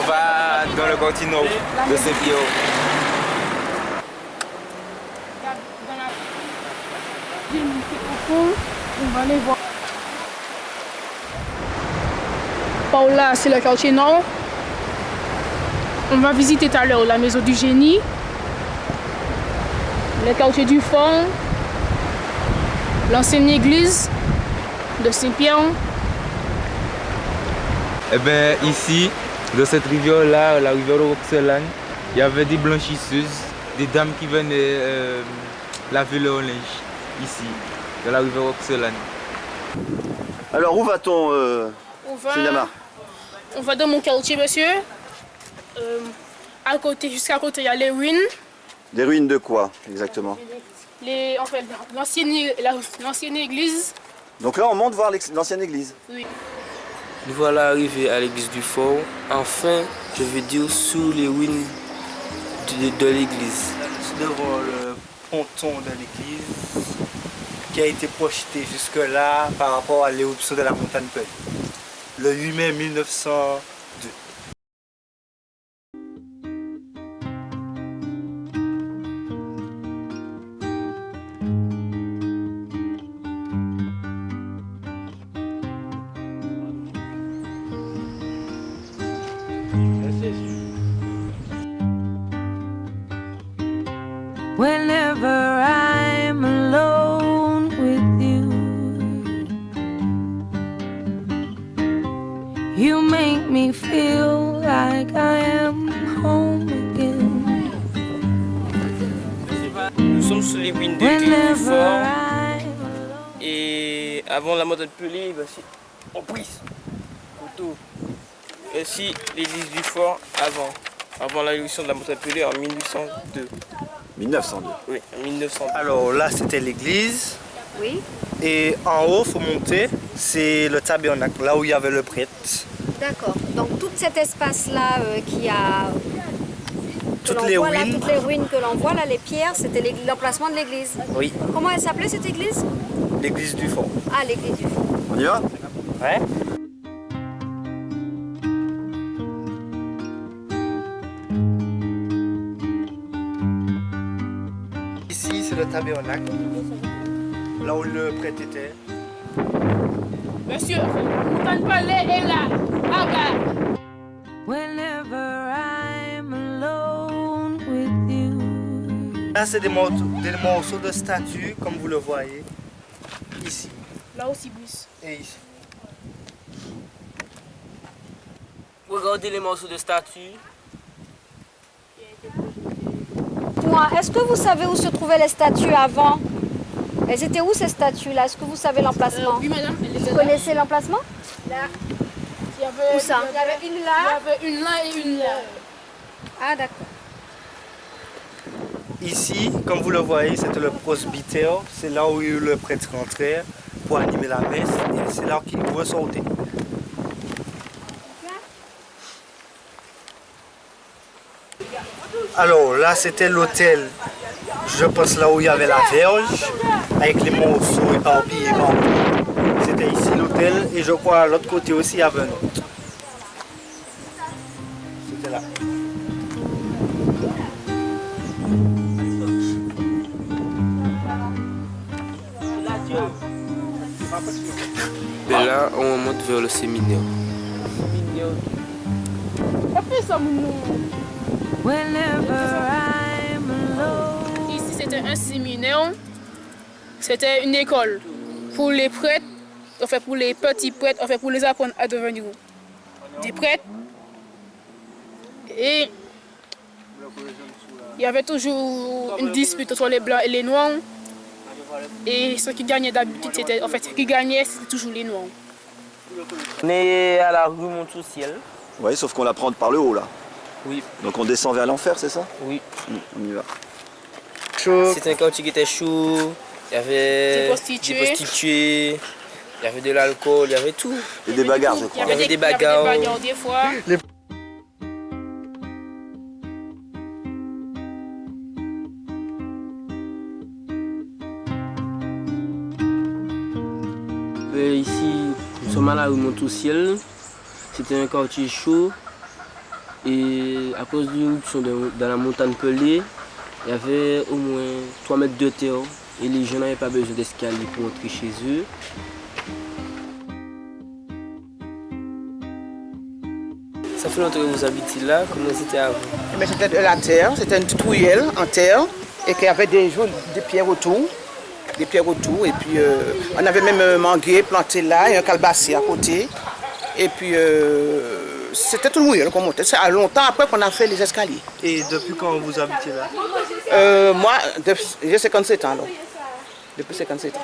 On va dans le continent de Saint-Pierre. On va aller voir. Par là, c'est le quartier nord. On va visiter tout à l'heure la maison du génie, le quartier du fond, l'ancienne église de Saint-Pierre. Eh bien, ici, dans cette rivière-là, la rivière de Roxelane, il y avait des blanchisseuses, des dames qui venaient laver leur linge, ici, dans la rivière Roxelane. Alors, où va-t-on, Sinamar? On va dans mon quartier, monsieur. À côté, jusqu'à côté, il y a les ruines. Des ruines de quoi, exactement? En fait, l'ancienne église. Donc là, on monte voir l'ancienne église. Oui. Nous voilà arrivés à l'église du fort. Enfin, je veux dire, sous les ruines de l'église. Devant le ponton de l'église qui a été projeté jusque-là par rapport à l'éruption de la montagne Pelée. Le 8 mai 1902. Whenever I'm alone with you, you make me feel like I am home again. Nous sommes sous les ruines de l'église du fort. Et avant la montagne Pelée, voici, en prise, photo. Voici l'église du fort avant l'éruption de la montagne Pelée en 1802. 1902. Oui, en 1902. Alors là, c'était l'église. Oui, Et en haut, il faut monter, c'est le tabernacle, là où il y avait le prêtre. d'accord. Donc tout cet espace-là qui a... Toutes les ruines. toutes les ruines que l'on voit là, les pierres, c'était l'emplacement de l'église. Oui, Comment elle s'appelait cette église? l'église du fort. Ah, l'église du fond. On y va? Ouais. Ici, c'est le tabernacle, là où le prêtre était. Monsieur, la montagne Pelée est là. Ah, là. Whenever I'm alone with you. Là, c'est des morceaux de statues, comme vous le voyez, ici Là aussi, bus. et ici. Regardez les morceaux de statue. Moi, est-ce que vous savez où se trouvaient les statues avant? Elles étaient où ces statues-là? Est-ce que vous savez l'emplacement? Oui, madame. Vous connaissez l'emplacement? Là. Il y avait, Où ça? Il y avait une là. Il y avait une là et une là. Ah, d'accord. Ici, comme vous le voyez, c'était le presbytère. C'est là où le prêtre rentrait pour animer la messe et c'est là qu'il ressortait. Alors là, c'était l'autel. Je pense là où il y avait la verge avec les morceaux éparpillés partout. C'était ici l'autel et je crois à l'autre côté aussi il y avait un autre. C'était là. Et là, on monte vers le séminaire. Whenever I'm alone. Ici, c'était un séminaire. C'était une école pour les prêtres, enfin pour les petits prêtres, enfin pour les apprendre à devenir des prêtres. Et il y avait toujours une dispute entre les blancs et les noirs. Et ceux qui gagnaient d'habitude, c'était toujours les noirs. On est à la rue Montonciel. Oui, sauf qu'on la prend par le haut, là. Oui. Donc on descend vers l'enfer, c'est ça? Oui. On y va. C'était un quartier qui était chaud. Il y avait Des prostituées. il y avait de l'alcool, il y avait tout. Et des bagarres, je crois. Il y avait des bagarres. Des fois. Ici, nous sommes à la rue Montonciel. C'était un quartier chaud. Et à cause d'une éruption dans la montagne Pelée, il y avait au moins 3 mètres de terre et les gens n'avaient pas besoin d'escalier pour entrer chez eux. Ça fait longtemps que vous habitez là, comment c'était avant? Mais c'était de la terre, c'était une petite ruelle en terre et qu'il y avait des pierres autour. Des pierres autour et puis on avait même un manguier planté là et un calebassier à côté. Et puis c'était une ruelle qu'on montait. C'est longtemps après qu'on a fait les escaliers. Et depuis quand vous habitez là? Moi, j'ai 57 ans alors. Depuis 57 ans.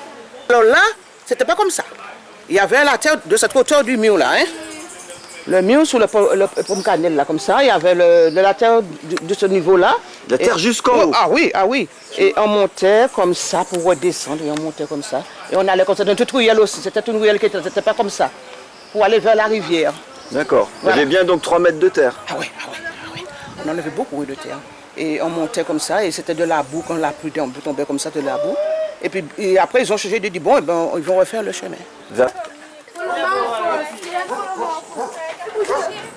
Alors là, c'était pas comme ça. Il y avait la terre de cette hauteur du mur là. Hein? Le mur sur le pomme cannelle là comme ça, il y avait la terre de ce niveau là. La terre jusqu'en haut. Ah oui, ah oui. Et on montait comme ça pour redescendre et on montait comme ça. Et on allait comme ça dans toute ruelle aussi. C'était une ruelle qui n'était pas comme ça. Pour aller vers la rivière. D'accord. Voilà. Il y avait bien donc 3 mètres de terre. Ah oui, ah oui, ah oui. On en avait beaucoup de terre. Et on montait comme ça et c'était de la boue. Quand la pluie tombait comme ça, de la boue. Et puis après ils ont changé de dire bon, ils vont refaire le chemin.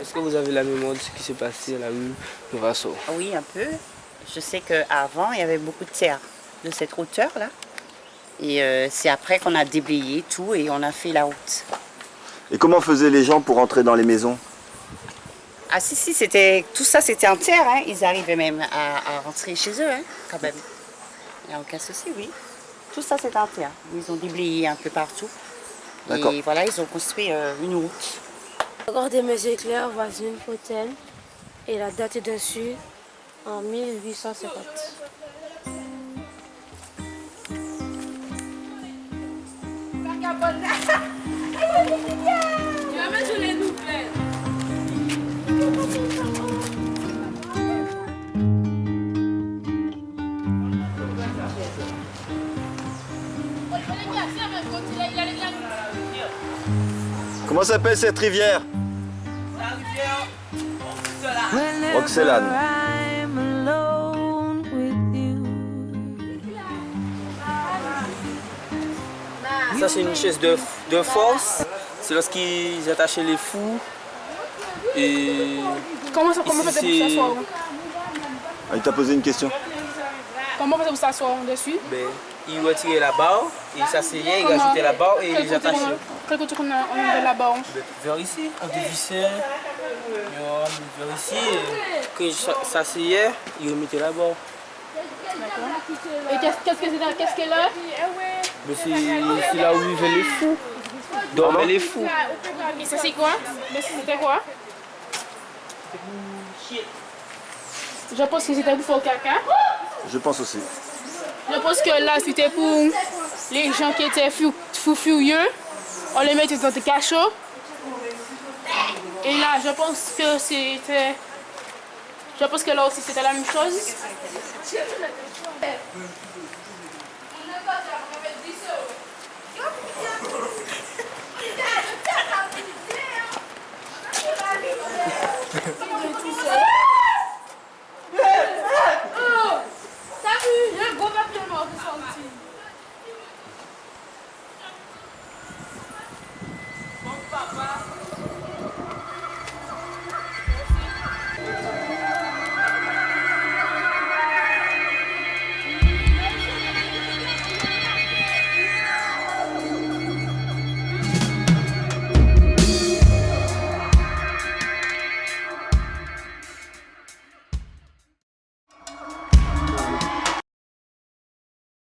Est-ce que vous avez la mémoire de ce qui s'est passé à la rue Novasso? Oui, un peu. Je sais qu'avant, il y avait beaucoup de terre de cette hauteur-là. Et c'est après qu'on a déblayé tout et on a fait la route. Et comment faisaient les gens pour entrer dans les maisons? Ah si, tout ça c'était en terre. Hein. Ils arrivaient même à rentrer chez eux, hein, quand même. Il n'y a aucun souci, oui. Tout ça c'est en terre. Ils ont déblayé un peu partout. Et voilà, ils ont construit une route. Regardez mes éclairs, voici une fauteuil et la date est dessus en 1850. Comment s'appelle cette rivière? Roxelane. Ça c'est une chaise de force. C'est lorsqu'ils attachaient les fous. Et Comment faites-vous pour s'asseoir? Ah, il t'a posé une question. Comment faites-vous pour s'asseoir dessus? Ils retiraient la barre, ils s'asseyaient, ils rajoutaient la barre et ils attachaient. Quel côté on a la barre? Vers ici, on dévissait. Vers ici, quand ils s'asseyaient, ils remettaient la barre. Et qu'est-ce qu'elle a? C'est là où vivaient les fous. Dormaient les fous. Et ça c'est quoi? C'était quoi? Je pense que c'était pour faire caca. Je pense aussi. Je pense que là c'était pour les gens qui étaient furieux. On les mettait dans des cachots. Et là je pense que c'était... Je pense que là aussi c'était la même chose. Tout seul.